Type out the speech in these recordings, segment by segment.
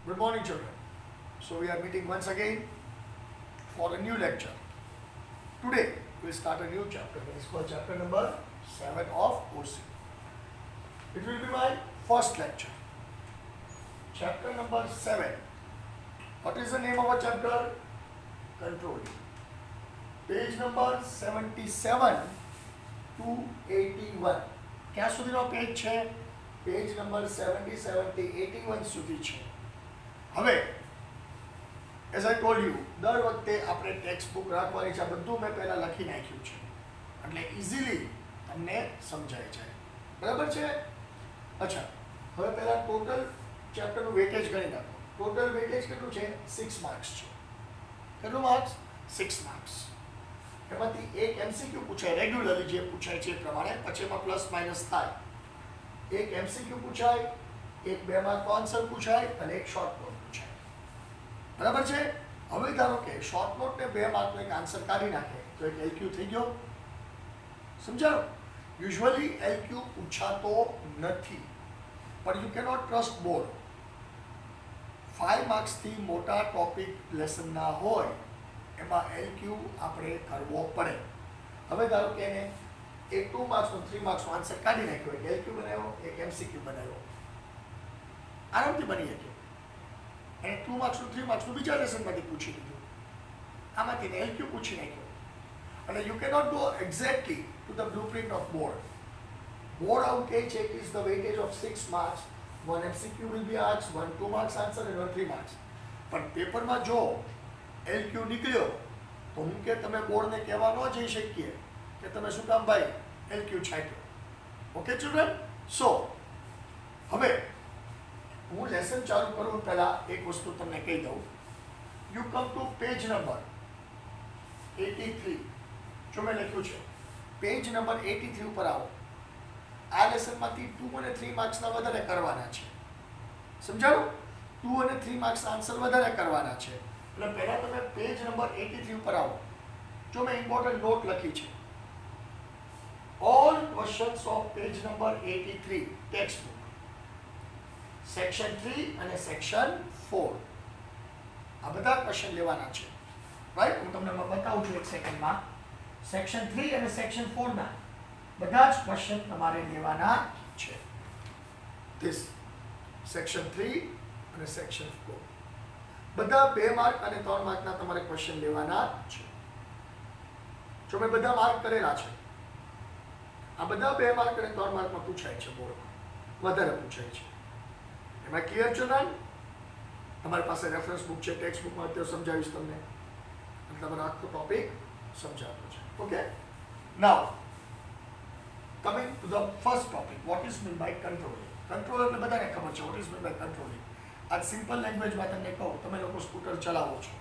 Good morning, children. So we are meeting once again for a new lecture. Today we'll start a new chapter. That is called chapter number 7 of OC. It will be my first lecture. Chapter number 7. What is the name of a chapter? Controlling. Page number 77 to 81. ક્યાં સુધીનો page છે? Page number 77 થી 81 સુધી છે. હવે as I told you, દર વખતે આપણે ટેક્સ્ટ બુક રાખવાની છે. આ બધું મેં પહેલાં લખી નાખ્યું છે એટલે ઇઝીલી તમને સમજાય જાય. બરાબર છે? અચ્છા, હવે પહેલાં ટોટલ ચેપ્ટરનું વેટેજ ગણી નાખો. ટોટલ વેટેજ કેટલું છે? 6 માર્ક્સ છે. કેટલું માર્ક્સ? 6 માર્ક્સ. એમાંથી એક એમસીક્યુ પૂછાય રેગ્યુલરલી, જે પૂછાય છે એ પ્રમાણે, પછી એમાં પ્લસ માઇનસ થાય. એક એમસીક્યુ પૂછાય, એક 2 માર્કનો આન્સર પૂછાય અને એક શોર્ટ નોટ પૂછાય. બરાબર છે? હવે ધારો કે શોર્ટ નોટ ને 2 માર્કનો એક આન્સર કાઢી નાખે તો એક એલક્યુ થઈ ગયો. સમજાયો? યુઝ્યુઅલી એલક્યુ પૂછાતો નથી, પણ યુ કેનોટ ટ્રસ્ટ બોર્ડ. 5 માર્ક્સથી મોટા ટોપિક લેસનના હોય એમાં એલક્યુ આપણે કરવો પડે. હવે ધારો કે એને એક 2 માર્ક્સનો 3 માર્ક્સનો આન્સર કાઢી નાખ્યો, એક એલક્યુ બનાવ્યો, એક એમસીક્યુ બનાવ્યો, આરામથી બની શક્યો. એને 2 માર્ક્સનું 3 માર્ક્સનું બીજા લેસનમાંથી પૂછી લીધું, આમાંથી એલક્યુ પૂછી નાખ્યો. અને you cannot go exactly to the blue print of board. Board આવું કહે છે કે is the weightage of 6 marks, 1 MCQ will be asked, 1 2 marks answer and 1 3 marks. પણ પેપરમાં જો એલક્યુ નીકળ્યો તો હું કે તમે બોર્ડને કહેવા ન જઈ શકીએ કે તમે શું કામ ભાઈ એલક્યુ છાંટ્યો. Okay children? સો હવે હું લેસન ચાલુ કરું પહેલાં એક વસ્તુ તમને કહી દઉં. You come to page number 83. જો મેં લખ્યું છે પેજ નંબર 83 ઉપર આવો. આ લેસનમાંથી 2 અને 3 માર્ક્સના વધારે કરવાના છે. સમજાયું? 2 અને 3 માર્ક્સના આન્સર વધારે કરવાના છે. એટલે પહેલાં તમે પેજ નંબર 83 ઉપર આવો. જો મેં ઇમ્પોર્ટન્ટ નોટ લખી છે, all questions of page number 83 text book, section 3 અને સેક્શન 4, આ બધા ક્વેશ્ચન લેવાના છે. રાઈટ? હું તમને બતાવું છું એક સેકન્ડમાં. સેક્શન 3 અને સેક્શન 4 ના બધા જ ક્વેશ્ચન તમારે લેવાના છે. ધીસ સેક્શન 3 અને સેક્શન 4 બધા 2 માર્ક અને 3 માર્કના તમારે ક્વેશ્ચન લેવાના છે. જો મેં બધા માર્ક કરેલા છે, આ બધા 2 માર્ક અને 3 માર્કમાં પૂછાય છે, બોર્ડમાં વધારે પૂછાય છે. એમાં ક્લિયર ચિલ્ડ્રન? તમારી પાસે રેફરન્સ બુક છે, ટેક્સ્ટ બુકમાં અત્યારે સમજાવીશ તમને, અને તમારો આખો ટોપિક સમજાવતો છે. Okay, now coming to the first topic, what is mean by controlling. Control એટલે બધાને ખબર છે, what is mean by controlling. આ સિમ્પલ લેંગ્વેજમાં તમને કહું, તમે લોકો સ્કૂટર ચલાવો છો,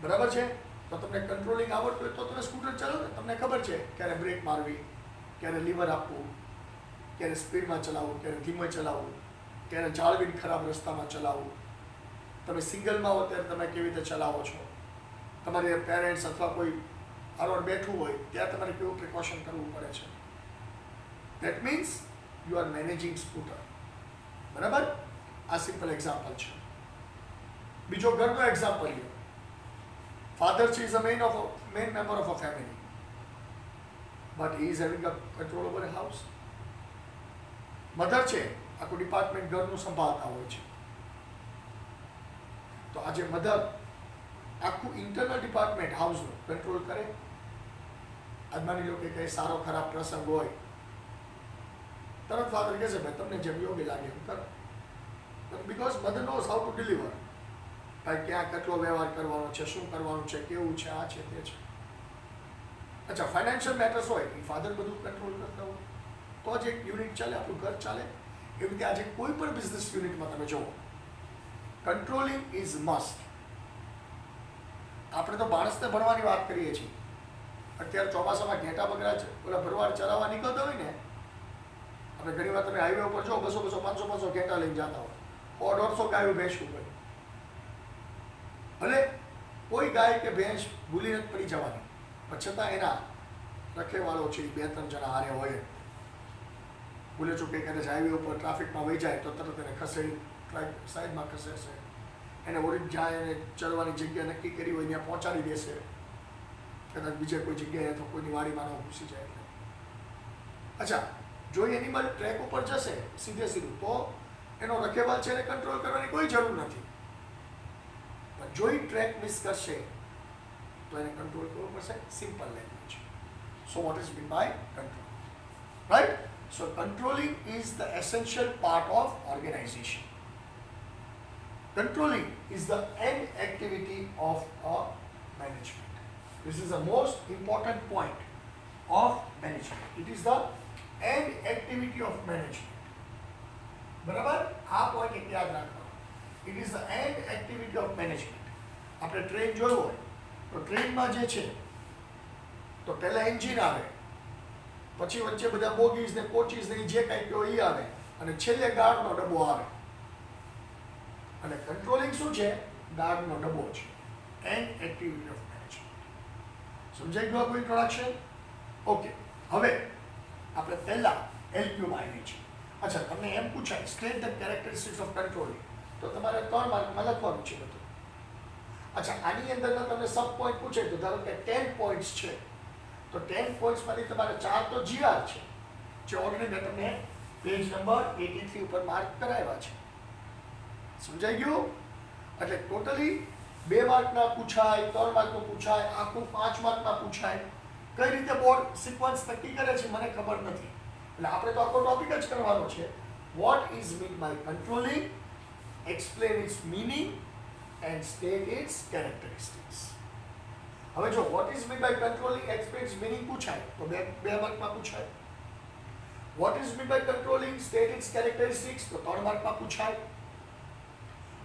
બરાબર છે? તો તમને કંટ્રોલિંગ આવડતું હોય તો તમે સ્કૂટર ચલાવો ને. તમને ખબર છે ક્યારે બ્રેક મારવી, ક્યારે લીવર આપવું, ક્યારે સ્પીડમાં ચલાવવું, ક્યારે ધીમે ચલાવવું, ક્યારે જાળવીને ખરાબ રસ્તામાં ચલાવવું. તમે સિંગલમાં હો ત્યારે તમે કેવી રીતે ચલાવો છો, તમારે પેરેન્ટ્સ અથવા કોઈ આગળ બેઠું હોય ત્યાં તમારે કેવું પ્રિકોશન કરવું પડે છે. That means you are managing scooter. બરાબર? આ સિમ્પલ એક્ઝામ્પલ છે. બીજો ઘરનો એક્ઝામ્પલ લ્યો. ફાધર છે is a man member of a family, but he is having a control over a house. Mother છે, આખું ડિપાર્ટમેન્ટ ઘરનું સંભાળતા હોય છે. તો આજે મધર આખું ઇન્ટરનલ ડિપાર્ટમેન્ટ હાઉસનું કંટ્રોલ કરે. આજ માની લો કે કંઈ સારો ખરાબ પ્રસંગ હોય, તરત ફાધર કહેશે ભાઈ તમને જેમ યોગ્ય લાગે એમ કરો. Because mother nose how to deliver. ભાઈ ક્યાં કેટલો વ્યવહાર કરવાનો છે, શું કરવાનું છે, કેવું છે, આ છે, તે છે. અચ્છા, ફાઇનાન્શિયલ મેટર્સ હોય એ ફાધર બધું કંટ્રોલ કરતા હોય તો જ એક યુનિટ ચાલે, આપણું ઘર ચાલે. એવી રીતે આજે કોઈ પણ બિઝનેસ યુનિટમાં તમે જુઓ, કંટ્રોલિંગ ઇઝ મસ્ટ. આપણે તો માણસને ભણવાની વાત કરીએ છીએ. અત્યારે ચોમાસામાં ઘેટા બગડા છે, ઓલા ભરવાડ ચલાવવા નીકળતા હોય ને, આપણે ઘણી વાર તમે હાઈવે ઉપર જો 200 200 500 ઘેટા લઈને જતા હોય, 150 ગાયો ભેંસું હોય. ભલે કોઈ ગાય કે ભેંસ ભૂલી નથી પડી જવાની, પણ છતાં એના રખેવાળો છે, 2-3 જણા હારે હોય. ભૂલે ચૂકે કદાચ હાઈવે ઉપર ટ્રાફિકમાં વહી જાય તો તરત એને ખસેડી સાઈડમાં ખસેડશે, એને ઓરી જાય અને ચડવાની જગ્યા નક્કી કરી હોય ત્યાં પહોંચાડી દેશે, કદાચ બીજે કોઈ જગ્યાએ અથવા કોઈની વાડીમાં ન ઘૂસી જાય એટલે. અચ્છા, જો એનિમલ ટ્રેક ઉપર જશે સીધે સીધું તો એનો રખેવાલ છે એને કંટ્રોલ કરવાની કોઈ જરૂર નથી, પણ જો એ ટ્રેક મિસ કરશે તો એને કંટ્રોલ કરવો પડશે. Simple language. So what is mean by control, right? So controlling is the essential part of organization. Controlling is the end activity of a management. This is the most important point of management. It is the end activity of management. બરાબર? આ point એક યાદ રાખવાનો. It is the end activity of management. આપણે train જોયું હોય તો ટ્રેનમાં જે છે તો પહેલા એન્જિન આવે, પછી વચ્ચે બધા બોગીઝ ને કોચીઝ ને જે કાંઈ કહો એ આવે, અને છેલ્લે ગાર્ડનો ડબ્બો આવે. અને કંટ્રોલિંગ શું છે? ગાર્ડનો ડબ્બો છે. And activity of management. સમજાઈ ગયું આપણું ઇન્ટ્રોડક્શન? ઓકે, હવે આપણે પહેલા એલક્યુમાં આવી છે. અચ્છા, તમને એમ પૂછાય state the characteristics of controlling, તો તમારે 3 માર્કમાં લખવાનું છે બધું. અચ્છા, આની અંદરના તમને સબ પોઈન્ટ પૂછે તો ધારો કે 10 પોઈન્ટ્સ છે, તો 10 પોઈન્ટ્સમાંથી તમારે 4 તો જીઆર છે, જે ઓલરેડી મેં તમને પેજ નંબર 83 ઉપર માર્ક કરાવ્યા છે. સમજાઈ ગયું? એટલે ટોટલી 2 માર્કના પૂછાય, 3 માર્કનું પૂછાય, આખું 5 માર્કના પૂછાય. કઈ રીતે બોર્ડ સિક્વન્સ નક્કી કરે છે મને ખબર નથી, એટલે આપણે તો આખો ટોપિક જ કરવાનો છે. What is mean by controlling, explain its meaning and state its characteristics. હવે જો what is mean by controlling, explain its meaning પૂછાય તો 2 માર્કમાં પૂછાય. What is mean by controlling, state its characteristics તો 3 માર્કમાં પૂછાય.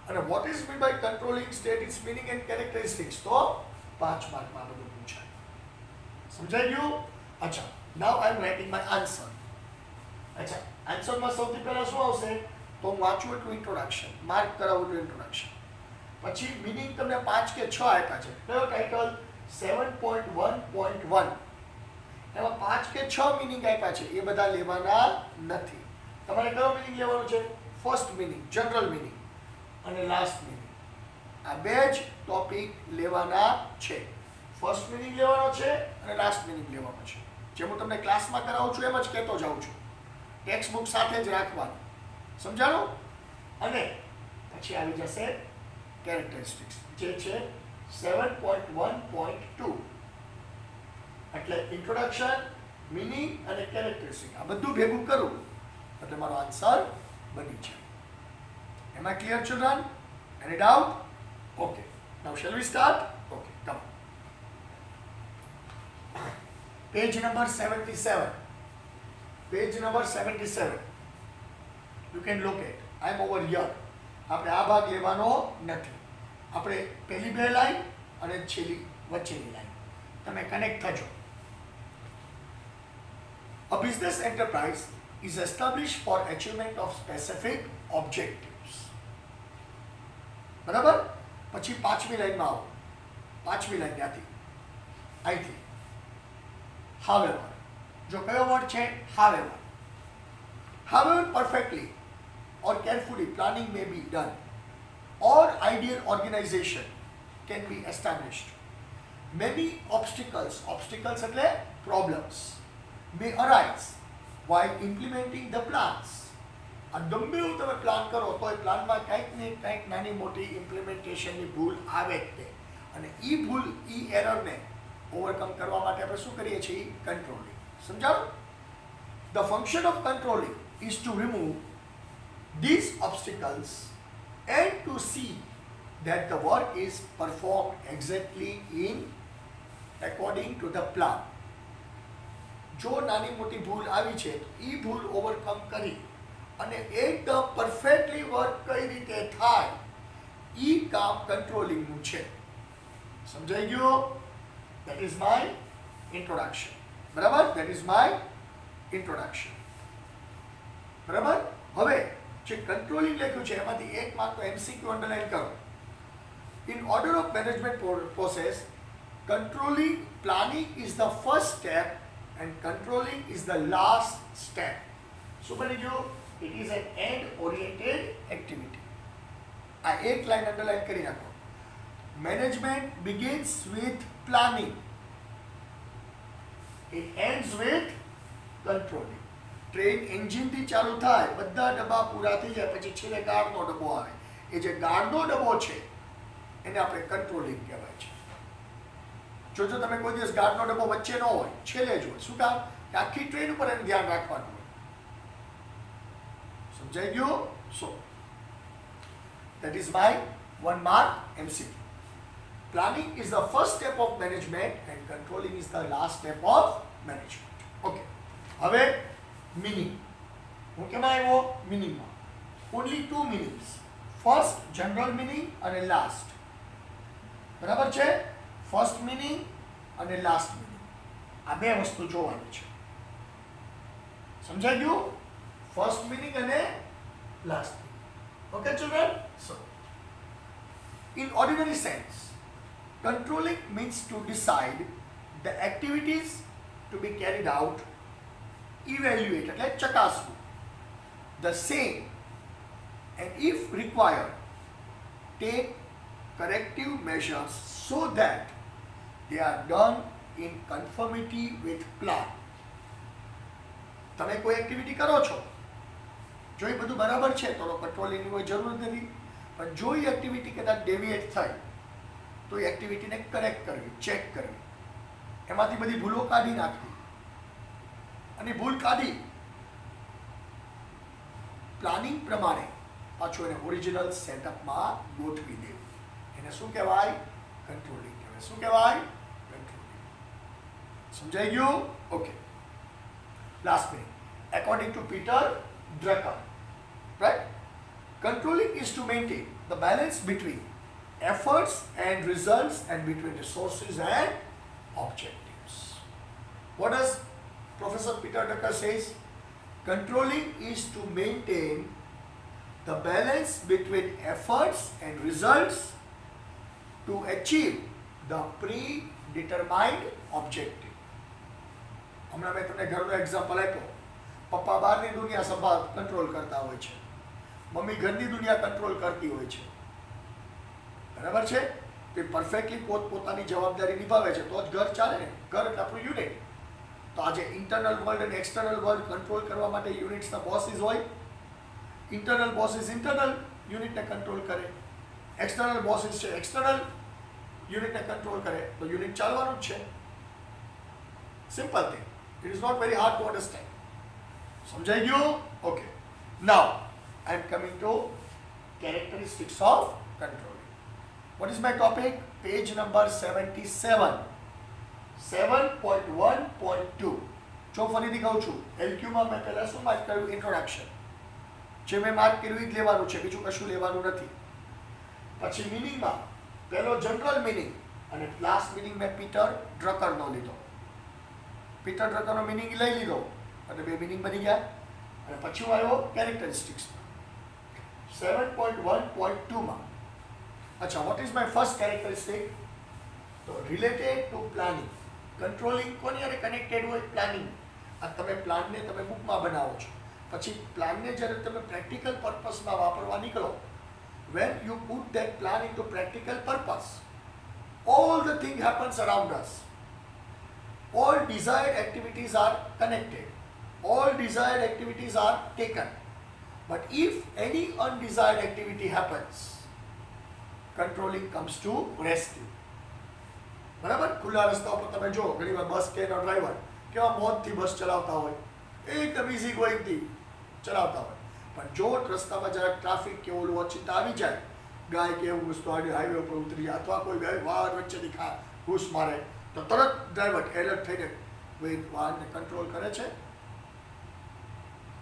અને what is mean by controlling, state its meaning and characteristics તો 5 માર્કમાં બધું પૂછાય. સમજાઈ ગયું? અચ્છા, now I am writing my answer. અચ્છા, આન્સરમાં સૌથી પહેલા શું આવશે? તો હું વાંચું એટલું ઇન્ટ્રોડક્શન, માર્ક કરાવું એટલું ઇન્ટ્રોડક્શન, પછી મીનિંગ તમને 5 કે 6 આપ્યા છે. કયો ટાઇટલ? 7.1.1. એમાં 5 કે 6 મીનિંગ આપ્યા છે, એ બધા લેવાના નથી. તમારે કયો મીનિંગ લેવાનો છે? ફર્સ્ટ મીનિંગ, જનરલ મીનિંગ, અને લાસ્ટ મીનિંગ. આ બે જ ટોપિક લેવાના છે. ફર્સ્ટ મીનિંગ લેવાનો છે અને લાસ્ટ મીનિંગ લેવાનો છે. જે હું તમને ક્લાસમાં કરાવું છું એમ જ કહેતો જાઉં છું. ટેક્સ્ટ બુક સાથે જ રાખવાનું. સમજાણું? અને પછી આવી જશે કેરેક્ટરિસ્ટિક્સ, જે છે 7.1.2. એટલે ઇન્ટ્રોડક્શન, મીનિંગ અને કેરેક્ટરિસ્ટિક્સ આ બધું ભેગું કરું એટલે મારો આન્સર બની જાય. Am I clear, children? Any doubt? Okay. Now shall we start? Okay, come on. Page number 77. Page number 77. You can locate. I am over here. આપણે આ ભાગ લેવાનો નથી. આપણે પહેલી 2 લાઈન અને છેલ્લી વચ્ચેની લાઈન તમે connect થજો. A business enterprise is established for achievement of specific objectives. બરાબર? પછી 5મી લાઈનમાં આવો. 5મી લાઈન ત્યાંથી અહીંથી. However, જો કયો વર્ડ છે? However. However, perfectly or carefully planning may be done, or ideal organization can be established. Many obstacles એટલે problems, may arise while implementing the plans. આ ગમે એવું તમે પ્લાન કરો તો એ પ્લાનમાં કંઈક ને કંઈક નાની મોટી ઇમ્પ્લિમેન્ટેશનની ભૂલ આવે જ તે, અને એ ભૂલ, એ એરરને ઓવરકમ કરવા માટે આપણે શું કરીએ છીએ? કંટ્રોલિંગ. સમજાવું? The function of controlling is two remove these obstacles and to see that the work is performed exactly according to the plan. જો નાની મોટી ભૂલ આવી છે તો એ ભૂલ ઓવરકમ કરી અને એકદમ પરફેક્ટલી વર્ક કઈ રીતે થાય એ કામ કંટ્રોલિંગનું છે. સમજાઈ ગયું? That is my introduction. બરાબર? That is my introduction. બરાબર? હવે જે કંટ્રોલિંગ લખ્યું છે એમાંથી એક માર્ક તો MCQ અંડરલાઈન કરો. In order of management process, controlling planning is the first step and controlling is the last step. શું બની ગયું? It is an end oriented activity. આ એક લાઈન અંડરલાઈન કરી નાખો. Management begins with planning. It ends with controlling. Train એન્જિનથી ચાલુ થાય, બધા ડબ્બા પૂરા થઈ જાય, પછી છેલ્લે ગાર્ડનો ડબ્બો આવે. એ જે ગાર્ડનો ડબ્બો છે એને આપણે કંટ્રોલિંગ કહેવાય છે. જોજો તમે કોઈ દિવસ ગાર્ડનો ડબ્બો વચ્ચે ન હોય, છેલ્લે જ હોય. શું કામ? કે આખી ટ્રેન ઉપર એનું ધ્યાન રાખવાનું હોય. સમજાઈ ગયું? સો that is my 1 mark MCQ. Planning is the first step of management and controlling is the last step of management. Okay. હવે meaning. હું કેમાં આવ્યો? meaning માં. Only 2 meanings. First general meaning અને last. બરાબર છે? First meaning અને last meaning. આ બે વસ્તુ જોવાની છે. સમજાઈ ગયું? First meaning અને last meaning. Okay children? So in ordinary sense, controlling means to decide the activities to be carried out, evaluate એટલે ચકાસવું, the same, and if required, take corrective measures so that they are done in conformity with plan. તમે કોઈ activity કરો છો, જો એ બધું બરાબર છે તો કંટ્રોલિંગની કોઈ જરૂર નથી, પણ જો એ એક્ટિવિટી કદાચ ડેવિએટ થાય તો એ એક્ટિવિટીને કરેક્ટ કરવી, ચેક કરવી, એમાંથી બધી ભૂલો કાઢી નાખવી, અને ભૂલ કાઢી પ્લાનિંગ પ્રમાણે પાછું એને ઓરિજિનલ સેટઅપમાં ગોઠવી દેવું. એને શું કહેવાય? કંટ્રોલિંગ કહેવાય. શું કહેવાય? કંટ્રોલિંગ. સમજાઈ ગયું? Okay. Last minute. According to Peter Drucker, right? Controlling is to maintain the balance between efforts and results and between resources and objectives. What does Professor Peter Drucker says? Controlling is to maintain the balance between efforts and results to achieve the predetermined objective. હમણાં મેં તમને ઘરનો example આપ્યો. પપ્પા બહારની દુનિયા સંભાળ control કરતા હોય છે, મમ્મી ઘરની દુનિયા કંટ્રોલ કરતી હોય છે. બરાબર છે? તે પરફેક્ટલી પોતપોતાની જવાબદારી નિભાવે છે તો જ ઘર ચાલે ને. ઘર એટલે આપણું યુનિટ. તો આજે ઇન્ટરનલ વર્લ્ડ અને એક્સટર્નલ વર્લ્ડ કંટ્રોલ કરવા માટે યુનિટ્સના બોસીસ હોય. ઇન્ટરનલ બોસીસ ઇન્ટરનલ યુનિટને કંટ્રોલ કરે, એક્સટર્નલ બોસીસ છે એક્સટર્નલ યુનિટને કંટ્રોલ કરે, તો યુનિટ ચાલવાનું જ છે. Simple thing. It is not very hard to understand. સમજાઈ ગયું? Okay. Now I am coming to characteristics of controlling. What is my topic? Page number 77. 7.1.2. જો ફરીથી કહું છું, LQ માં મેં પહેલા શું માર્ક કર્યું? ઇન્ટ્રોડક્શન. જે મેં માર્ક કર્યું એ જ લેવાનું છે, બીજું કશું લેવાનું નથી. પછી મિનિંગમાં પહેલો જનરલ મિનિંગ અને લાસ્ટ મિનિંગ મેં પીટર ડ્રકરનો લીધો. પીટર ડ્રકરનો મિનિંગ લઈ લીધો અને બે મિનિંગ બની ગયા. અને પછી હું આવ્યો કેરેક્ટરિસ્ટિક્સમાં 7.1.2 માં. અચ્છા, what is my first characteristic? તો રિલેટેડ ટુ પ્લાનિંગ. કંટ્રોલિંગ કોની હારે કનેક્ટેડ હોય? પ્લાનિંગ. આ તમે પ્લાનને તમે બુકમાં બનાવો છો, પછી પ્લાનને જ્યારે તમે પ્રેક્ટિકલ પર્પસમાં વાપરવા નીકળો, when you put that plan into practical purpose, all the thing happens around us. All desired activities are connected. All desired activities are taken. But if any undesired activity happens, controlling comes to rescue. બરાબર? ખુલ્લા રસ્તા ઉપર તમે જો ઘણીવાર બસ કે driver કેવા મોજથી બસ ચલાવતા હોય, એકદમ ઇઝી ગોઈંગથી ચલાવતા હોય, પણ જો રસ્તામાં જરાક ટ્રાફિક કે ઓલું ઓચિંતા આવી જાય, ગાય કે એવું વસ્તુ હાઈવે ઉપર ઉતરી જાય અથવા કોઈ ગાય વાહન વચ્ચેથી ઘૂસ મારે, તો તરત ડ્રાઈવર એલર્ટ થઈને વાહનને કંટ્રોલ કરે છે.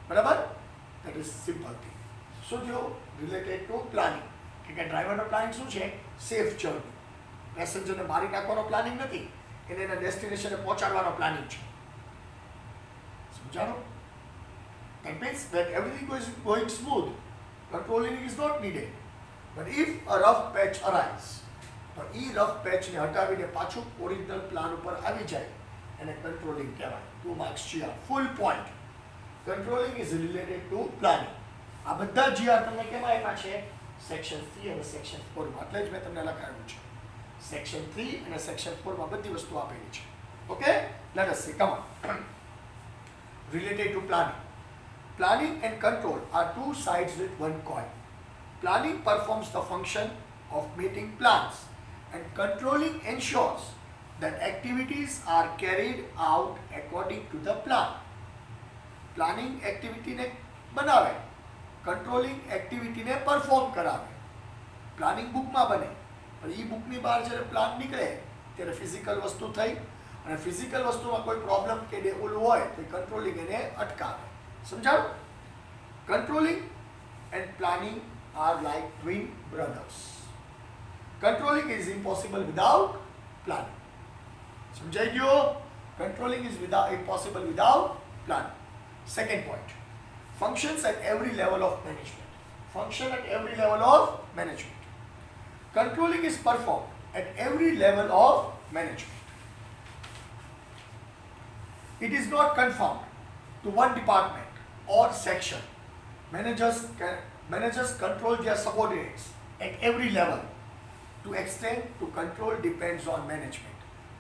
બરાબર? That is simple thing. શું થયું? Related to planning. કે ડ્રાઈવરનો પ્લાનિંગ શું છે? Safe journey. પેસેન્જરને મારી નાખવાનો પ્લાનિંગ નથી, એને એના ડેસ્ટિનેશને પહોંચાડવાનો પ્લાનિંગ છે. સમજાણો? That means when everything is going smooth, controlling is not needed. But if a rough patch arises, તો એ રફ પેચને હટાવીને પાછું ઓરિજિનલ પ્લાન ઉપર આવી જાય એને કંટ્રોલિંગ કહેવાય. 2 marks GR. Full point. Controlling is related two planning. આ બધા GR તમને કેમ આપ્યા છે? સેક્શન 3 અને સેક્શન 4 માં. એટલે જ મેં તમને લખાવ્યું છે. સેક્શન 3 અને સેક્શન 4 માં બધી વસ્તુ આપેલી છે. Okay, let us see. Come on. Related to planning. Planning and control are two sides with one coin. Planning performs the function of making plans, and controlling ensures that activities are carried out according to the plan. Planning activity ને બનાવે, controlling activity ને perform કરાવે. Planning book માં બને, પણ એ બુકની બહાર જ્યારે plan નીકળે ત્યારે ફિઝિકલ વસ્તુ થઈ, અને ફિઝિકલ વસ્તુમાં કોઈ પ્રોબ્લેમ કે ઓલું હોય તો કંટ્રોલિંગ એને અટકાવે. સમજાયું? Controlling and planning are like twin brothers. Controlling is impossible without planning. સમજાઈ ગયો? Controlling is impossible without planning. Second point, functions at every level of management. Function at every level of management. Controlling is performed at every level of management. It is not confined to one department or section. Managers control their subordinates at every level. To extent to control depends on management.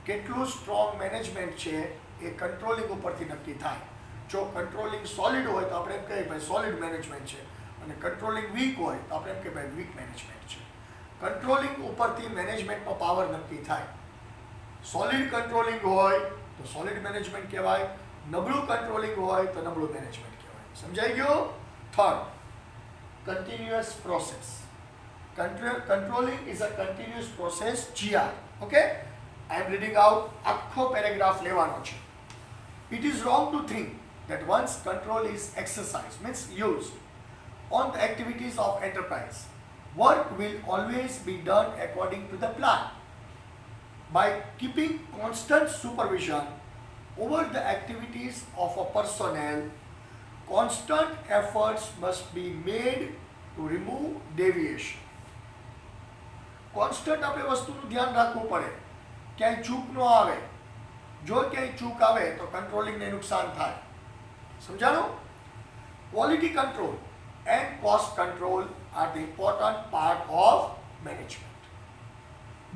કેટલું strong management છે એ controlling ઉપરથી નક્કી થાય. જો controlling solid હોય તો આપણે એમ કહીએ ભાઈ સોલિડ મેનેજમેન્ટ છે, અને કંટ્રોલિંગ વીક હોય તો આપણે એમ કહીએ ભાઈ વીક મેનેજમેન્ટ છે. કંટ્રોલિંગ ઉપરથી મેનેજમેન્ટનો પાવર નક્કી થાય. સોલિડ કંટ્રોલિંગ હોય તો સોલિડ મેનેજમેન્ટ કહેવાય, નબળું કંટ્રોલિંગ હોય તો નબળું મેનેજમેન્ટ કહેવાય. સમજાઈ ગયો? Third, continuous process. Controlling is a continuous process. GR. Okay? I am reading out આખો પેરેગ્રાફ લેવાનો છે. It is wrong to think that once control is exercised, means used, on the activities of enterprise, work will always be done according to the plan. By keeping constant supervision over the activities of a personnel, constant efforts must be made to remove deviation. Constant આપણે વસ્તુનું ધ્યાન રાખવું પડે, ક્યાંય ચૂક ન આવે. જો ક્યાંય ચૂક આવે તો કંટ્રોલિંગને નુકસાન થાય. સમજાણું? Quality control and cost control are the important part of management.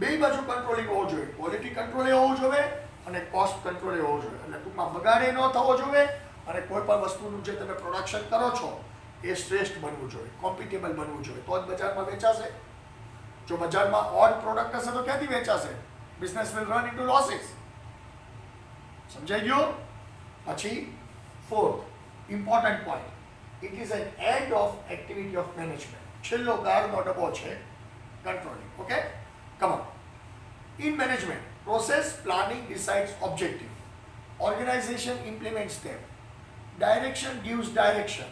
બે બાજુ કંટ્રોલિંગ હોવું જોઈએ. ક્વોલિટી કંટ્રોલ એ હોવું જોઈએ અને કોસ્ટ કંટ્રોલ એ હોવું જોઈએ. એટલે ટૂંકમાં બગાડે ન થવો જોઈએ, અને કોઈ પણ વસ્તુનું જે તમે પ્રોડક્શન કરો છો એ શ્રેષ્ઠ બનવું જોઈએ, કોમ્પિટેબલ બનવું જોઈએ, તો જ બજારમાં વેચાશે. જો બજારમાં ઓડ પ્રોડક્ટ હશે તો ક્યાંથી વેચાશે? Business will run into losses. સમજાઈ ગયું? પછી fourth important point, it is an end of activity of management. છેલ્લો ગાળનો ડબ્બો છે controlling. Okay, come on. In management, process planning decides objective, organisation implements them, direction gives direction.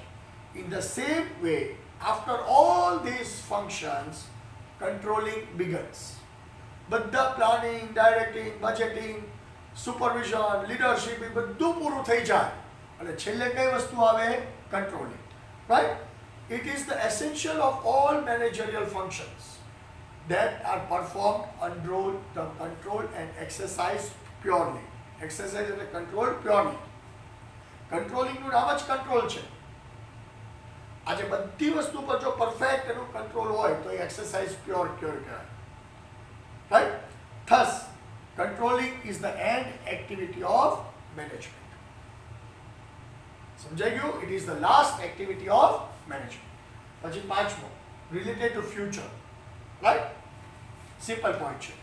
In the same way, after all these functions, controlling begins. બધા planning, ડાયરેક્ટિંગ, budgeting, supervision, leadership એ બધું પૂરું થઈ જાય અને છેલ્લે કઈ વસ્તુ આવે? Controlling. Right? It is the essential of all managerial functions that are performed under the control and exercise purely. Exercise એટલે control purely. કંટ્રોલિંગનું નામ જ કંટ્રોલ છે. આજે બધી વસ્તુ પર જો પરફેક્ટ એનું કંટ્રોલ હોય તો એ એક્સરસાઇઝ પ્યોર કહેવાય. Right? Thus controlling is the end activity of management. સમજાઈ ગયું? It is the last activity of management. પછી પાંચમો, related to future. Right? Simple point છે.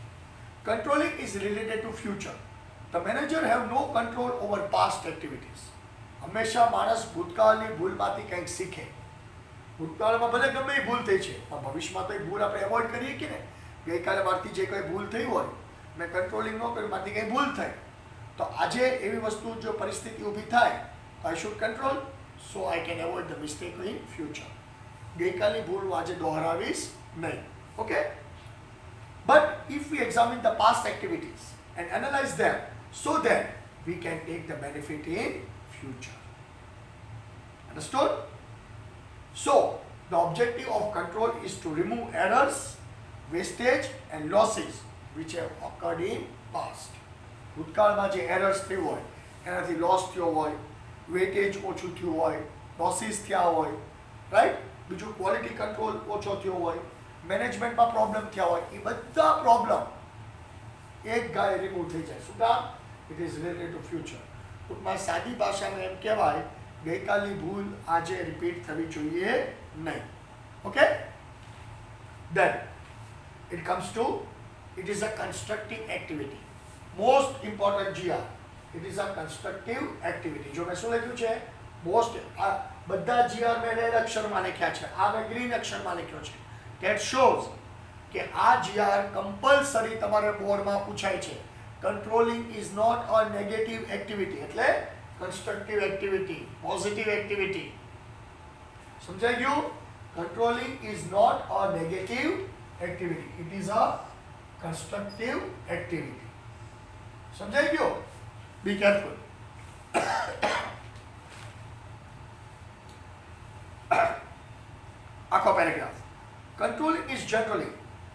Controlling is related to future. The manager have no control over past activities. હંમેશા માણસ ભૂતકાળની ભૂલમાંથી કંઈક શીખે. ભૂતકાળમાં ભલે ગમે એ ભૂલ થઈ છે, પણ ભવિષ્યમાં તો એ ભૂલ આપણે એવોઇડ કરીએ કે ને. ગઈકાલે મારથી જે કંઈ ભૂલ થઈ હોય, મેં કંટ્રોલિંગ ન કર્યું, મારથી કંઈ ભૂલ થઈ, તો આજે એવી વસ્તુ જો પરિસ્થિતિ ઊભી થાય તો I should control so I can avoid the mistake in future. ગઈકાલની ભૂલ હું આજે દોહરાવીશ નહીં. Okay? But if we examine the past activities and analyse them, so that we can take the benefit in future. Understood? So, the objective of control is to remove errors, wastage and losses which have occurred in past. ભૂતકાળમાં જે errors થઈ હોય, એનાથી loss થયો હોય, weightage ઓછું થયું હોય, લોસીસ થયા હોય, રાઈટ? બીજું ક્વોલિટી કંટ્રોલ ઓછો થયો હોય, મેનેજમેન્ટમાં પ્રોબ્લેમ થયા હોય, એ બધા પ્રોબ્લેમ એક ગાય રિમૂવ થઈ જાય. શું કામ? It is related to future. ટૂંકમાં સાદી ભાષામાં એમ કહેવાય ગઈકાલની ભૂલ આજે રિપીટ થવી જોઈએ નહીં. Okay, then it comes to it is a constructive activity. Most important GR, it is a constructive activity. જો મેં શું લખ્યું છે મોસ્ટ, આ બધા GR મેં રેડ અક્ષરમાં લખ્યા છે, આ મેં ગ્રીન અક્ષરમાં લખ્યો છે. that shows કે આ GR કમ્પલસરી તમારે બોર્ડમાં પૂછાય છે. Controlling is not a negative activity, એટલે કન્સ્ટ્રક્ટિવ એક્ટિવિટી, પોઝિટિવ એક્ટિવિટી. સમજાઈ ગયું? Controlling is not a negative activity. It is a constructive activity. સમજાઈ ગયો? Be careful. આખો paragraph. Controlling is generally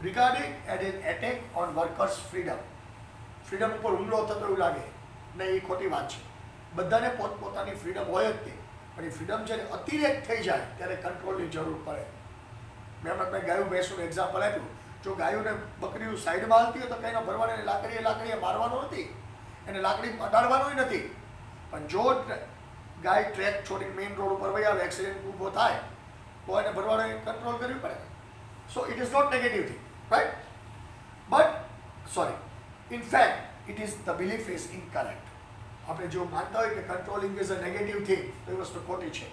regarded as an attack on workers' freedom. Freedom ઉપર હુમલો થતો એવું લાગે ને, એ ખોટી વાત છે. બધાને પોતપોતાની ફ્રીડમ હોય જ તે, પણ એ ફ્રીડમ જ્યારે અતિરેક થઈ જાય ત્યારે કંટ્રોલની જરૂર પડે. મેં હમણાં ગાયું ભેંસનું એક્ઝામ્પલ આપ્યું. જો ગાયોને બકરીઓ સાઈડમાં હાલતી હોય તો કંઈ ન ભરવાની, લાકડીએ મારવાનો નથી, એને લાકડી અડાડવાનો નથી. પણ જો ગાય ટ્રેક છોડીને મેઇન રોડ ઉપર વહી આવે, એક્સિડન્ટ ઊભો થાય તો એને ભરવાનો કંટ્રોલ કરવી પડે. So it is not negative thing, right? But sorry, in fact it is the belief is incorrect. આપણે જો માનતા હોય કે controlling is a negative thing તો એ વસ્તુ ખોટી છે.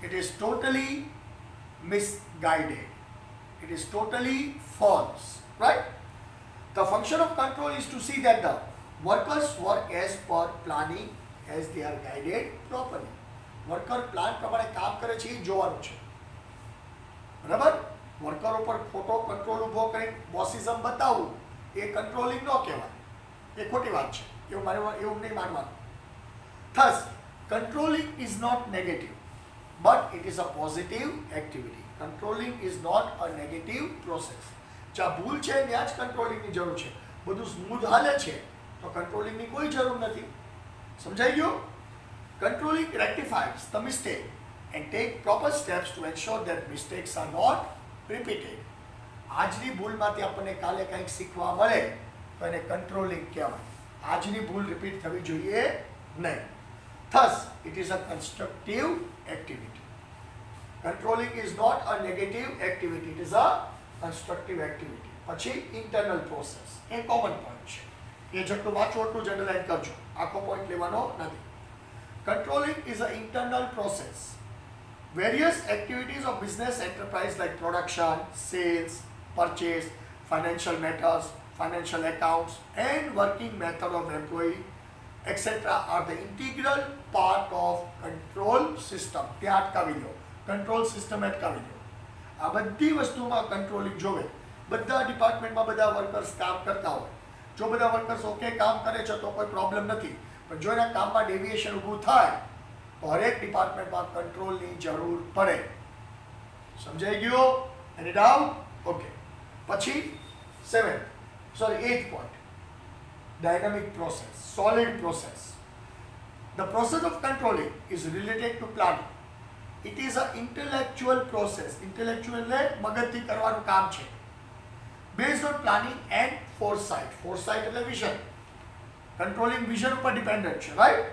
It is totally misguided. It is totally false, right? The function of control is to see that the workers work as per planning as they are guided properly. Worker plan પ્રમાણે કામ કરે છે એ જોવાનું છે, બરાબર? વર્કર ઉપર ખોટો control ઊભો કરીને બોસિઝમ બતાવવું એ કંટ્રોલિંગ ન કહેવાય, એ ખોટી વાત છે. એવું નહીં માનવાનું. Thus, controlling is not negative, but it is a positive activity. Controlling is not a negative process. જ્યાં ભૂલ છે ત્યાં જ કંટ્રોલિંગની જરૂર છે. બધું સ્મૂધ હાલે છે તો કંટ્રોલિંગની કોઈ જરૂર નથી. સમજાઈ ગયું? Controlling rectifies the mistake and take proper steps to ensure that mistakes are not repeated. આજની ભૂલમાંથી આપણને કાલે કંઈક શીખવા મળે તો એને કંટ્રોલિંગ કહેવાય. આજની ભૂલ રિપીટ થવી જોઈએ નહીં. Thus, it is a constructive activity. Controlling is not a negative activity, it is a constructive activity. પછી internal process, એ કોમન પોઈન્ટ છે. એ જેટલું વાંચો એટલું જ અંડરલાઈન કરજો, આખો પોઈન્ટ લેવાનો નથી. Controlling is an internal process. Various activities of business enterprise like production, sales, purchase, financial matters, financial accounts, and working method of employee, etc. are the integral part of control system. ત્યાં અટકાવી દો, control system અટકાવી દો. આ બધી વસ્તુમાં controlling જોવે. બધા ડિપાર્ટમેન્ટમાં બધા વર્કર્સ કામ કરતા હોય. જો બધા વર્કર્સ ઓકે કામ કરે છે તો કોઈ પ્રોબ્લેમ નથી, પણ જો એના કામમાં ડેવિએશન ઊભું થાય તો હરેક ડિપાર્ટમેન્ટમાં કંટ્રોલની જરૂર પડે. સમજાઈ ગયો? એની ડાઉટ? ઓકે. પછી 8th point, dynamic process, solid process. The process of controlling is related to planning. It is an intellectual process. Intellectual એટલે મગજથી કરવાનું કામ છે. Based on planning and foresight. Foresight એટલે vision. Controlling vision ઉપર dependent છે, right?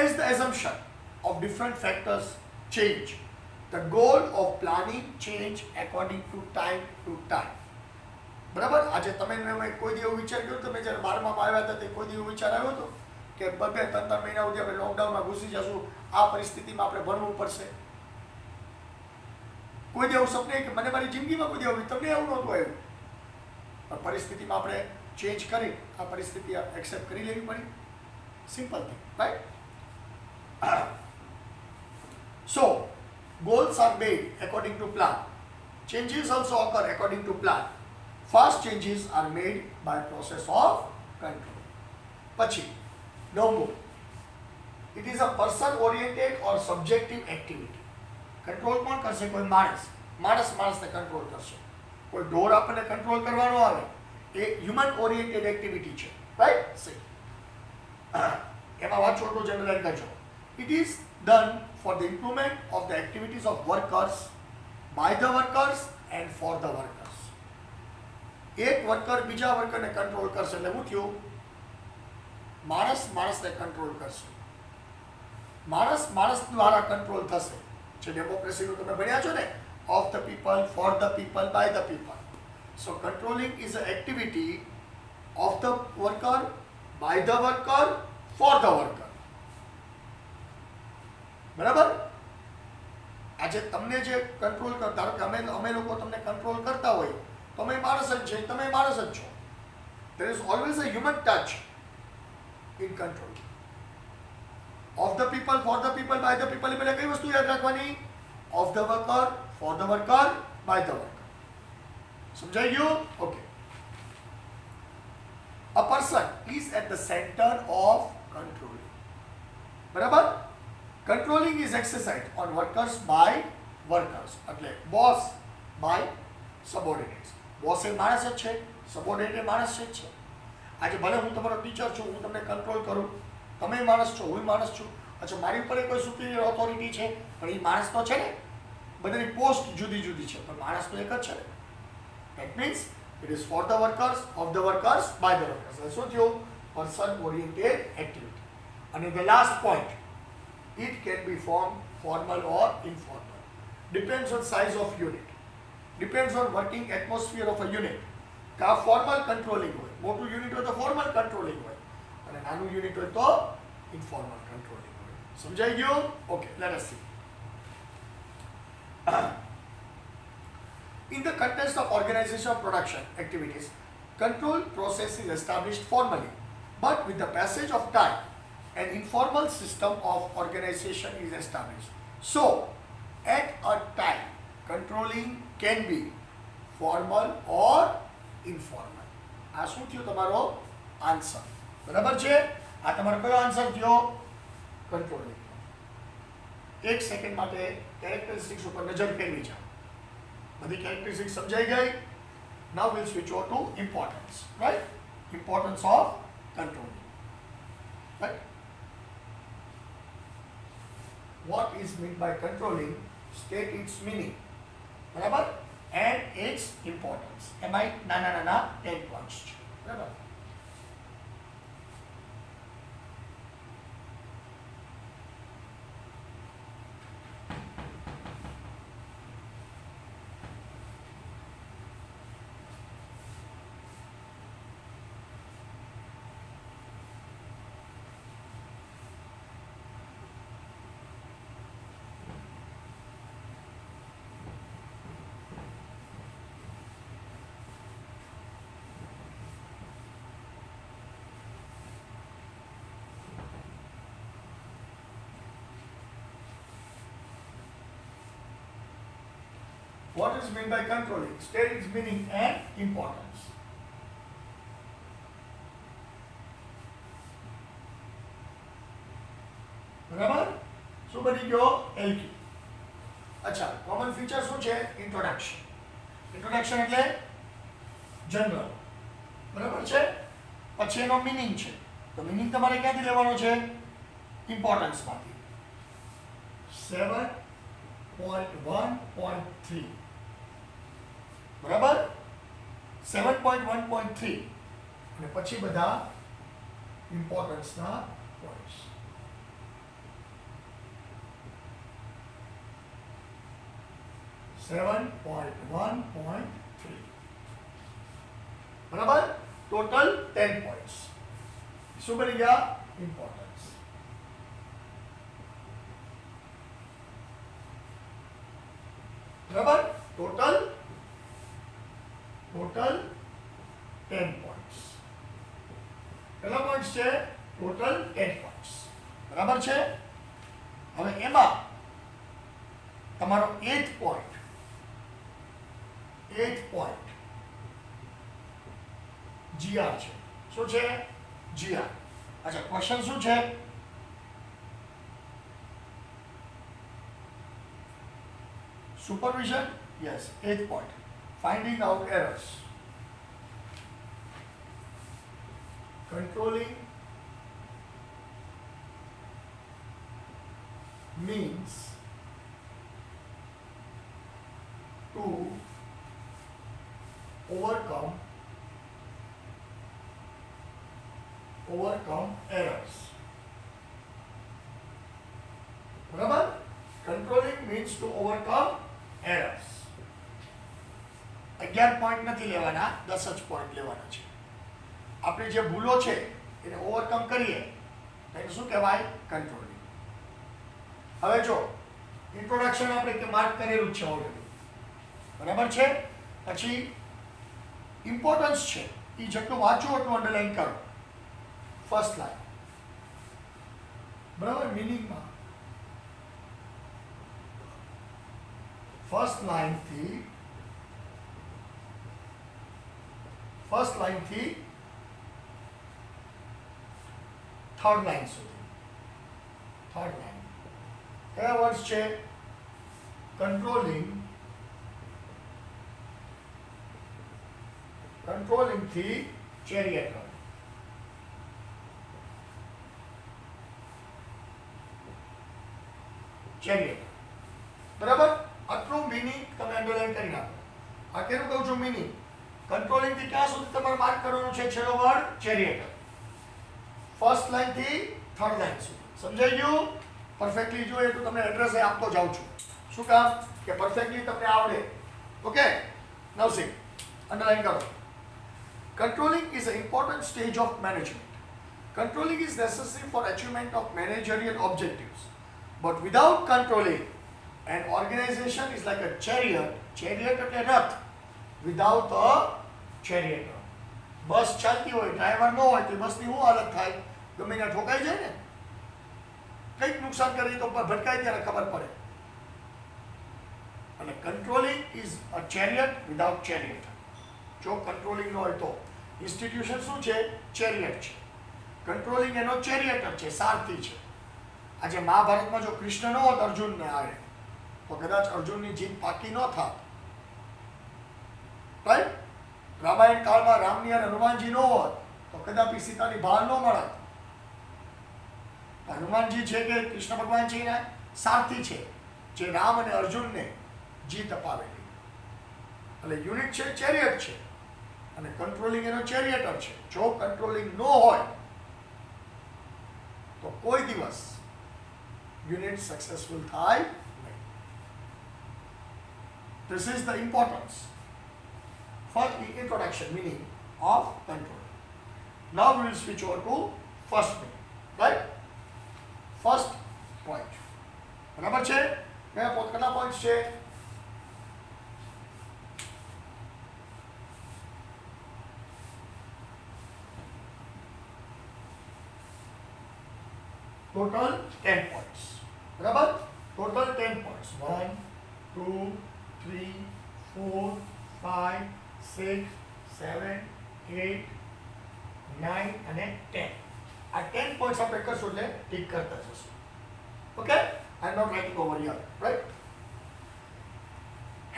As the assumption of different factors change, the goal of planning change according to time to time. બરાબર? આજે તમે કોઈ દી એવો વિચાર કર્યો? તમે જ્યારે 12માં આવ્યા હતા તે કોઈ દી એવો વિચાર આવ્યો હતો કે 2-3 મહિના સુધી આપણે લોકડાઉનમાં ઘૂસી જશું, આ પરિસ્થિતિમાં આપણે ભણવું પડશે? કોઈ દી એવું સપને કે મને મારી જિંદગીમાં કોઈ દી આવ્યું? તમને એવું નહોતું આવ્યું, પણ પરિસ્થિતિમાં આપણે ચેન્જ કરી આ પરિસ્થિતિ એક્સેપ્ટ કરી લેવી પડી. Simple thing, right? So, goals are made according to plan. Changes also occur according to plan. Fast changes are made by process of control. Pachi, no more. It is a person-oriented or subjective activity. Control કોણ કરશે? કોઈ માણસને control કરશે. કોઈ ઢોર આપણને control કરવાનો આવે એ હ્યુમન ઓરિએન્ટેડ એક્ટિવિટી છે, રાઈટ? એમાં વાંચો તો જનરલાઈઝ કરજો. It is done for the improvement of the activities of workers, by the workers and for the workers. એક વર્કર બીજા વર્કરને કંટ્રોલ કરશે એટલે શું થયું? માણસ માણસને કંટ્રોલ કરશે, માણસ માણસ દ્વારા કંટ્રોલ થશે. જે ડેમોક્રેસીનું તમે ભણ્યા છો ને, of the people, for the people, by the people. So controlling is a activity of the worker, by the worker, for the worker. બરાબર? આજે તમને જે કંટ્રોલ કરતા, ધારો કે અમે લોકો તમને કંટ્રોલ કરતા હોય, તમે માણસ જ છે, તમે માણસ જ છો. There is always a human touch in control. Of the people, for the people, by the people. એટલે કઈ વસ્તુ યાદ રાખવાની? Of the worker, for the worker, by the worker. સમજાઈ ગયું? Okay. A person is at the center of controlling. બરાબર? Controlling is exercised on workers by workers. એટલે boss by subordinates. Boss એ માણસ જ છે, સબોર્ડિનેટ એ માણસ જ છે. આજે ભલે હું તમારો ટીચર છું, હું તમને કંટ્રોલ કરું, તમે માણસ છો, હું માણસ છું. અચ્છા, મારી ઉપર કોઈ સુપિરિયર ઓથોરિટી છે, પણ એ માણસ તો છે ને. બધાની પોસ્ટ જુદી જુદી છે, પણ માણસ તો એક જ છે ને. That means it is for the workers, of the workers, by the workers. શું થયું? Person oriented activity. And the last point, it can be formal or informal. Depends on size of unit. Depends on working atmosphere of a unit. કા formal controlling હોય, મોટું unit હોય તો formal controlling હોય, અને નાનું યુનિટ હોય તો ઇન્ફોર્મલ કંટ્રોલિંગ હોય. સમજાઈ ગયું? Okay, let us C. In the context of organization of production activities, control process is established formally, but with the passage of time, an informal system of organization is established. So, at a time, controlling can be formal or informal. આ શું થયું? તમારો answer. બરાબર છે? આ તમારો કયો answer થયો? કંટ્રોલિંગ. એક સેકન્ડ માટે કેરેક્ટરિસ્ટિક્સ ઉપર નજર ફેરવી જાઓ. બધી કેરેક્ટરિસ્ટિક્સ સમજાઈ ગઈ? Now will switch over to importance. Right? Importance of controlling. Right? What is meant by controlling? State its meaning. બરાબર? And its importance. એમાં નાના 10 points છે. બરાબર? What is meant by controlling? State its meaning and importance. બરાબર? શું બની ગયો? LQ. અચ્છા, કોમન ફીચર શું છે? ઇન્ટ્રોડક્શન. ઇન્ટ્રોડક્શન એટલે જનરલ. બરાબર છે? પછી એનો મીનિંગ છે. તો મીનિંગ તમારે ક્યાંથી લેવાનો છે? ઇમ્પોર્ટન્સમાંથી. 7.1.3. બરાબર? 7.1.3 અને પછી બધા ઇમ્પોર્ટન્સના પોઈન્ટ્સ. બરાબર? Total 10 points. શું બની ગયા? ઇમ્પોર્ટન્સ. બરાબર? Total 10 points. કેટલા પોઈન્ટ્સ છે? Total 10 points. બરાબર છે? હવે એમાં તમારો 8th પોઈન્ટ GR છે. શું છે? GR. અચ્છા, ક્વેશ્ચન શું છે? Supervision? Yes. 8th point. Finding out errors. Controlling means to overcome errors. બરાબર? Controlling means to overcome errors. 11 point નથી લેવાના, 10 જ પોઈન્ટ લેવાના છે. આપણે જે ભૂલો છે એને ઓવરકમ કરીએ એને શું કહેવાય? કંટ્રોલિંગ. હવે જો ઇન્ટ્રોડક્શન આપણે માર્ક કરેલું છે ઓલરેડી, બરાબર છે. પછી ઇમ્પોર્ટન્સ છે એ જેટલું વાંચો એટલું અંડરલાઈન કરો. ફર્સ્ટ લાઈન, બરાબર. મિનિંગમાં ફર્સ્ટ લાઈનથી થર્ડ લાઈન સુધી. થર્ડ લાઈન કયા વર્ડ્સ છે? કંટ્રોલિંગ થી ચેરિયટર. બરાબર? આટલું મિનિંગ તમે અંડરલાઈન કરી નાખો. આ કેવું કહું છું? મિનિંગ. કંટ્રોલિંગ થી ક્યાં સુધી તમારે માર્ક કરવાનું છે? છેલ્લો વર્ડ ચેરિયટર. ફર્સ્ટ લાઈન થી થર્ડ લાઈન સુધી. સમજાઈ ગયું? પરફેક્ટલી જોઈએ તો તમને એડ્રેસ આપતો જાઉં છું. શું કામ? કે પરફેક્ટલી તમને આવડે. ઓકે, નવસિંહ અંડરલાઈન કરો. Controlling is an important stage of management. Controlling is necessary for achievement of managerial objectives. But without controlling, an organization is like a chariot. Chariot એટલે રથ. Without a charioteer. બસ ચાલતી હોય, driver ન હોય તો બસની શું હાલત થાય? ગમે ત્યાં ઠોકાઈ જાય ને, કંઈક નુકસાન કરી તો ભટકાય ત્યારે ખબર પડે. અને controlling is a chariot without chariot. જો કંટ્રોલિંગ ન હોય તો ઇન્સ્ટિટ્યુશન શું છે? ચેરિયટ છે. કંટ્રોલિંગ એનો ચેરિયટર છે, સારથી છે. આજે મહાભારતમાં જો કૃષ્ણ ન હોત અર્જુનને આવે તો કદાચ અર્જુનની જીત પાકી ન થાત. રાઈટ? રામાયણ કાળમાં રામની અને હનુમાનજી ન હોત તો કદાપી સીતાની ભાર ન મળત. હનુમાનજી છે કે કૃષ્ણ ભગવાન છે એના સારથી છે, જે રામ અને અર્જુનને જીત અપાવેલી. એટલે યુનિટ છે ચેરિયટ છે અને કંટ્રોલિંગ એનો ચેરિયટર છે. જો કંટ્રોલિંગ ન હોય તો કોઈ દિવસ યુનિટ સક્સેસફુલ થાય નહીં. This is the importance for the introduction meaning of control. Now we will switch over to first meaning. Right? First point. બરાબર છે? કેટલા પોઈન્ટ્સ છે? Total 10 points. બરાબર? Total 10 points. 1, 2, 3, 4, 5, 6, 7, 8, 9 અને 10. આ 10 points આપણે કરશું એટલે ટીક કરતા જશું. Okay? I am not writing over here. Right?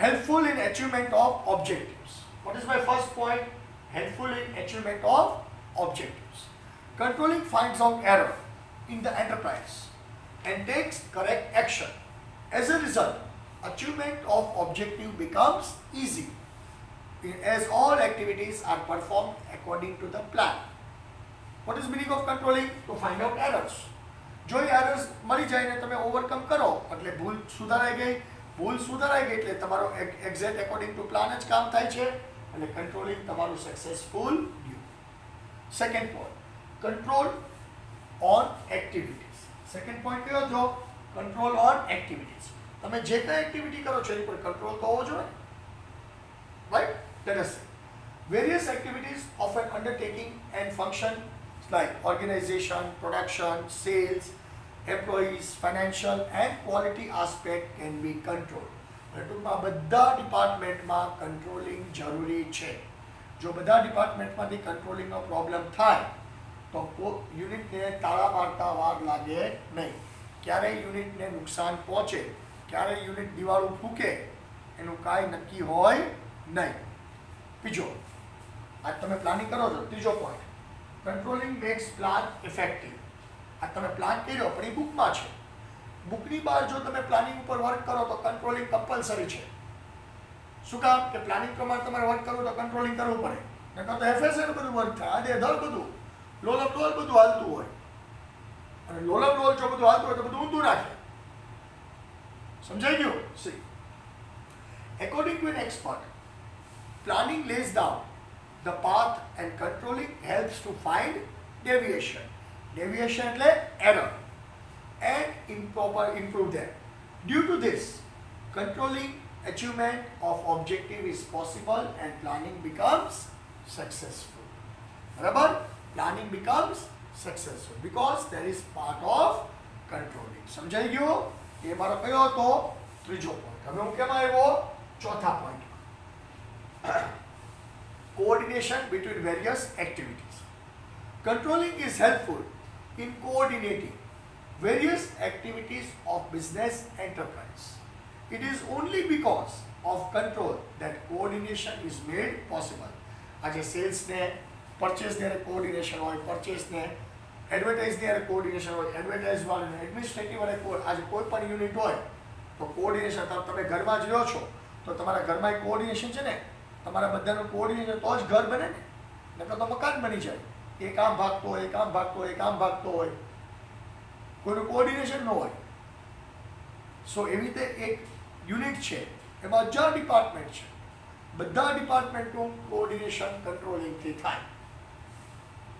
Helpful in achievement of objectives. What is my first point? Helpful in achievement of objectives. Controlling finds out error in the enterprise and takes correct action. As a result, achievement of objective becomes easy as all activities are performed according to the plan. What is meaning of controlling? To find out errors. જો errors મળી જાય ને તમે overcome કરો એટલે ભૂલ સુધારાઈ ગઈ. ભૂલ સુધારાઈ ગઈ એટલે તમારો એક્ઝેક્ટ એકોર્ડિંગ ટુ પ્લાન જ કામ થાય છે એટલે કંટ્રોલિંગ તમારું સક્સેસફુલ ગયું. Second point, control on activities. Second point કયો હતો? Control on activities. તમે જે કંઈ એક્ટિવિટી કરો છો એની પર કંટ્રોલ તો હોવો જોઈએ. Right? Late us C various activities of an undertaking and function like organization, production, sales, employees, financial and quality aspect can be controlled. ટૂંકમાં બધા ડિપાર્ટમેન્ટમાં કંટ્રોલિંગ જરૂરી છે. જો બધા ડિપાર્ટમેન્ટમાંથી કંટ્રોલિંગનો પ્રોબ્લેમ થાય તો યુનિટને તાળા મારતા વાર લાગે નહીં. ક્યારેય યુનિટને નુકસાન પહોંચે, ક્યારેય યુનિટ દિવાળું ફૂંકે એનું કાંઈ નક્કી હોય નહીં. બીજો, आज તમે પ્લાનિંગ કરો છો. ત્રીજો point, controlling makes plan effective. આ તમે પ્લાન કર્યો પણ એ બુકમાં છે. બુકની બહાર જો તમે પ્લાનિંગ ઉપર વર્ક કરો તો કંટ્રોલિંગ કમ્પલસરી છે. શું કામ કે પ્લાનિંગ પ્રમાણે તમારે વર્ક કરવું તો કંટ્રોલિંગ કરવું પડે. નકર તો એફએસએ નું બધું વર્ક થાય, આદે ધર બધું લોલમ ડોલ બધું હાલતું હોય, અને લોલમ ડોલ જો બધું હાલતું હોય તો બધું ઊંધું નાખે. સમજાઈ ગયું? C, according to an expert, planning lays down the path and controlling helps to find deviation. Deviation એટલે error and improve them. Due to this, controlling achievement of objective is possible and planning becomes successful. બરાબર? Planning becomes successful because there is part of controlling. સમજાઈ ગયું? એ મારો કયો હતો? ત્રીજો point. હવે હું કેમ આવ્યો? ચોથા point. Coordination between various activities. Controlling is helpful in coordinating various activities of business enterprise. It is only because of control that coordination is made possible. આજે સેલ્સ ને પરચેસ ને કોઓર્ડિનેશન હોય, પરચેસ ને એડવર્ટાઇઝ ને coordination હોય, advertise વાળાને administrative વાળા આજે કોઈ પણ યુનિટ હોય તો કોઓર્ડિનેશન. તમે ઘરમાં જ રહ્યો છો તો તમારા ઘરમાં કોઓર્ડિનેશન છે ને, તમારા બધાનું કોઓર્ડિનેશન તો જ ઘર બને ને, નકર તો મકાન બની જાય. એક આમ ભાગતો હોય, એક આમ ભાગતો હોય, એક આમ ભાગતો હોય, કોઈનું કોઓર્ડિનેશન ન હોય. સો એવી રીતે એક યુનિટ છે, એમાં 1000 ડિપાર્ટમેન્ટ છે, બધા ડિપાર્ટમેન્ટનું કોઓર્ડિનેશન કંટ્રોલિંગથી થાય.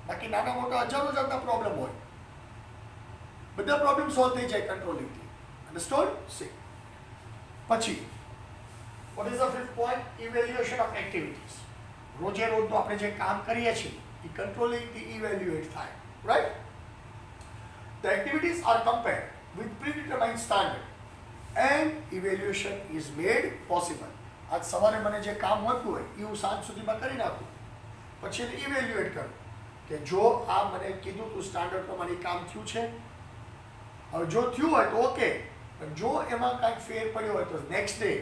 બાકી નાના મોટા હજારો જાતના પ્રોબ્લેમ હોય, બધા પ્રોબ્લેમ સોલ્વ થઈ જાય કંટ્રોલિંગથી. અન્ડરસ્ટુડ? સી, પછી what is the fifth point? Evaluation of activities. રોજે રોજનું આપણે જે કામ કરીએ છીએ એ કંટ્રોલિંગથી ઇવેલ્યુએટ થાય. Right? The activities are compared with predetermined standard and evaluation is made possible. આજ સવારે મને જે કામ હોતું હોય એ હું સાંજ સુધીમાં કરી નાખું, પછી એને ઇવેલ્યુએટ કરું કે જો આ મને કીધું તું સ્ટાન્ડર્ડ પ્રમાણે કામ થયું છે. હવે જો થયું હોય તો ઓકે, પણ જો એમાં કાંઈક ફેર પડ્યો હોય તો next day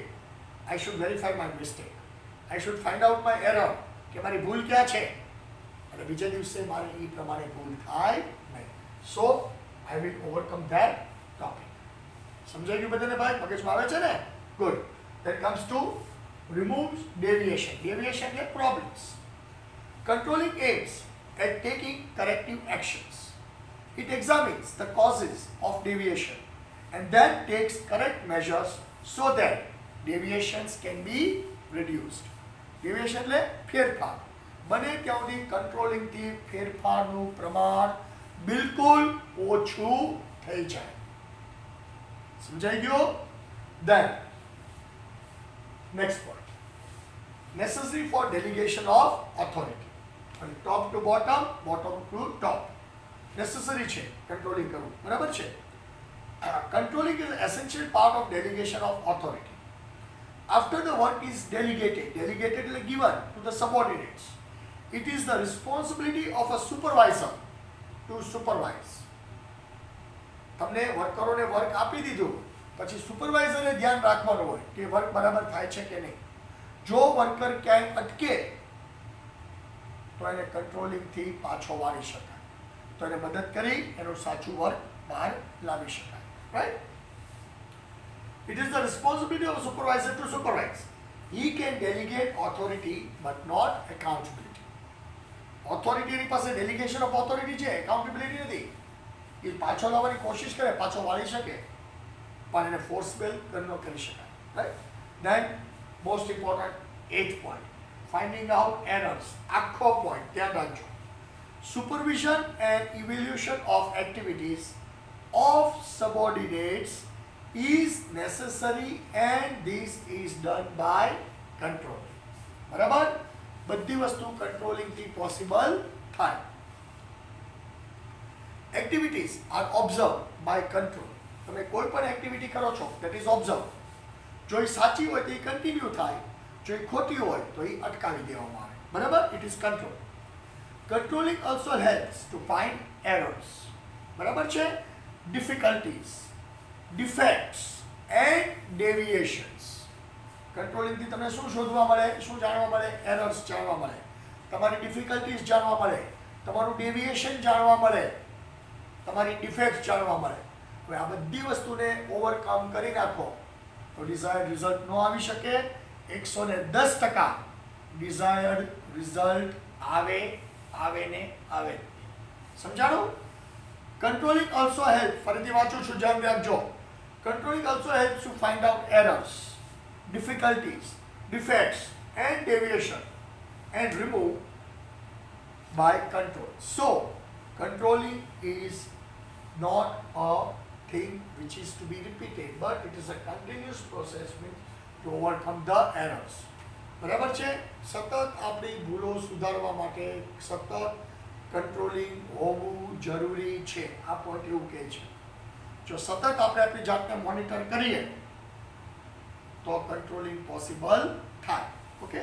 I should verify my mistake. I should find out my error. કે મારી ભૂલ ક્યાં છે, અને બીજા દિવસે મારે એ પ્રમાણે ભૂલ થાય નહીં. સો I will overcome that topic. સમજાઈ ગયું બધાને ભાઈ? મગજમાં આવે છે ને? Good. Then comes to removes deviation. Deviation એટલે problems. Controlling aims at taking corrective actions. It examines the causes of deviation and then takes correct measures so that deviations can be reduced. Deviation એટલે ફેરફાર. બને ત્યાં સુધી કંટ્રોલિંગથી ફેરફારનું પ્રમાણ બિલકુલ ઓછું થઈ જાય. સમજાઈ ગયો? Then next point, necessary for delegation of authority. From top to bottom, bottom to top. Necessary છે કંટ્રોલિંગ કરવું. બરાબર છે? Controlling is an essential part of delegation of authority. After the work is delegated is given to the subordinates, it is the responsibility of a supervisor to supervise. તમને વર્કરોને work આપી દીધું, પછી સુપરવાઇઝરે ધ્યાન રાખવાનું હોય કે વર્ક બરાબર થાય છે કે નહીં. જો વર્કર ક્યાંય અટકે તો એને કંટ્રોલિંગથી પાછો વાળી શકાય, તો એને મદદ કરી એનું સાચું વર્ક બહાર લાવી શકાય. Right? It is the responsibility of a supervisor to supervise. He can delegate authority but not accountability. Authority ની પાસે delegation of authority છે, accountability નથી. એ પાછો લાવવાની કોશિશ કરે, પાછો વાળી શકે, પણ એને ફોર્સબલ ન કરી શકાય. Right? Then most important 8th point, finding out errors. આખો point ધ્યાન રાખજો. Supervision and evaluation of activities of subordinates is necessary and this is done by control. બરાબર? બધી વસ્તુ કંટ્રોલિંગથી પોસિબલ થાય. Activities are observed by control. તમે કોઈ પણ એક્ટિવિટી કરો છો that is observed. જો એ સાચી હોય તો એ કન્ટિન્યુ થાય, જો એ ખોટી હોય તો એ અટકાવી દેવામાં આવે. બરાબર? It is control. Controlling also helps to find errors. બરાબર છે? Difficulties, defects and deviations. કંટ્રોલિંગથી તમને શું શોધવા મળે, શું જાણવા મળે? એરર્સ જાણવા મળે, તમારી ડિફિકલ્ટીઝ જાણવા મળે, તમારું ડેવિએશન જાણવા મળે, તમારી ડિફેક્ટ્સ જાણવા મળે. હવે આ બધી વસ્તુને ઓવરકમ કરી નાખો તો ડિઝાયર્ડ રિઝલ્ટ ન આવી શકે. 110% ડિઝાયર્ડ રિઝલ્ટ આવે ને આવે. સમજાણું? કંટ્રોલિંગ ઓલ્સો હેલ્પ, ફરીથી વાંચું છું, ધ્યાન રાખજો. Controlling also helps to find out errors, difficulties, defects and deviation and remove by control. So, controlling is not a thing which is to be repeated, but it is a continuous process to overcome the errors. બરાબર છે? સતત આપણી ભૂલો સુધારવા માટે સતત controlling હોવું જરૂરી છે. આ પોઈન્ટ એવું કહે છે. જો સતત આપણે આપણી જાતને મોનિટર કરીએ તો કંટ્રોલિંગ પોસિબલ થાય. Okay,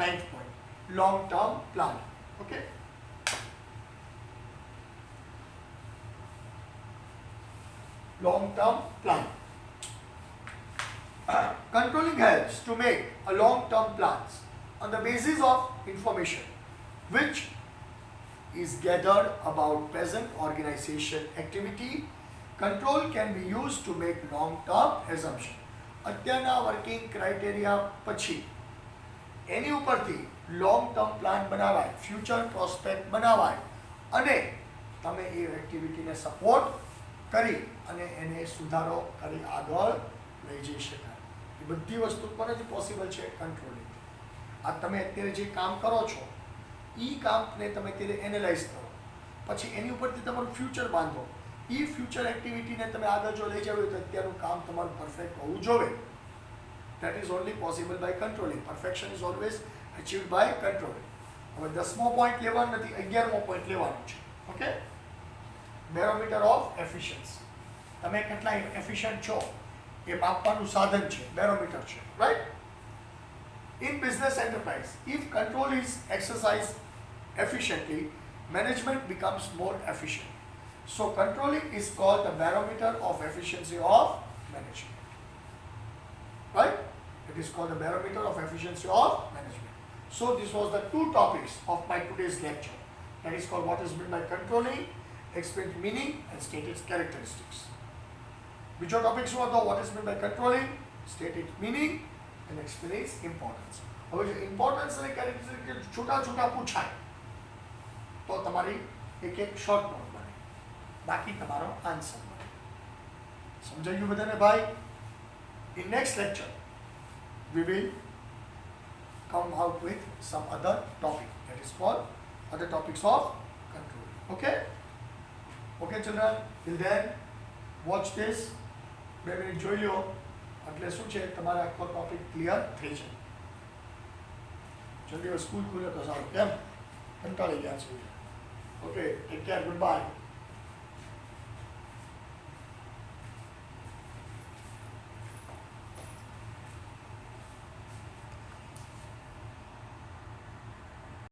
9th point, long term plan. Okay, long term plan. Controlling helps to make a long term plans on the basis of information which is gathered about present organization activity. Control can be used to make long term assumption. અત્યારના working criteria પછી એની ઉપરથી long term plan બનાવાય, future prospect બનાવાય અને તમે એ એક્ટિવિટીને support કરી અને એને સુધારો કરી આગળ લઈ જઈ શકાય. એ બધી વસ્તુ કોનાથી પોસિબલ છે? કંટ્રોલિંગ. આ તમે અત્યારે જે કામ કરો છો એ કામને તમે અત્યારે એનાલાઇઝ કરો, પછી એની ઉપરથી તમારું ફ્યુચર બાંધો. એ ફ્યુચર એક્ટિવિટીને તમે આગળ જો લઈ જાવ તો અત્યારનું કામ તમારું પરફેક્ટ હોવું જોઈએ. That is only possible by controlling. Perfection is always achieved by controlling. હવે 10મો પોઈન્ટ લેવાનો નથી, 11મો પોઈન્ટ લેવાનો છે. Okay, barometer of efficiency. તમે કેટલા એફિશિયન્ટ છો એ માપવાનું સાધન છે, બેરોમીટર છે, right? In business enterprise, if control is exercised efficiently, management becomes more efficient. So controlling is called the barometer of efficiency of management. Right? It is called the barometer of efficiency of management. So this was the two topics of my today's lecture. That is called what is meant by controlling, explain its meaning and state its characteristics. બીજો topic શું હતો? What is meant by controlling, state its meaning and explain its importance. હવે જો importance અને characteristics છૂટા છૂટા પૂછાય તો તમારી એક એક શોર્ટ નોટ બને, બાકી તમારો આન્સર બને. સમજાઈ ગયું બધાને ભાઈ? In next lecture we will come out with some other topic that is called other topics of control. Okay? Okay children, till then watch this. 2 minute જોઈ લો એટલે શું છે તમારે આખો ટોપિક ક્લિયર થઈ જાય. જલ્દી સ્કૂલ ખુલે તો સારું. કેમ કંટાળી ગયા છે? Okay, take care, good bye.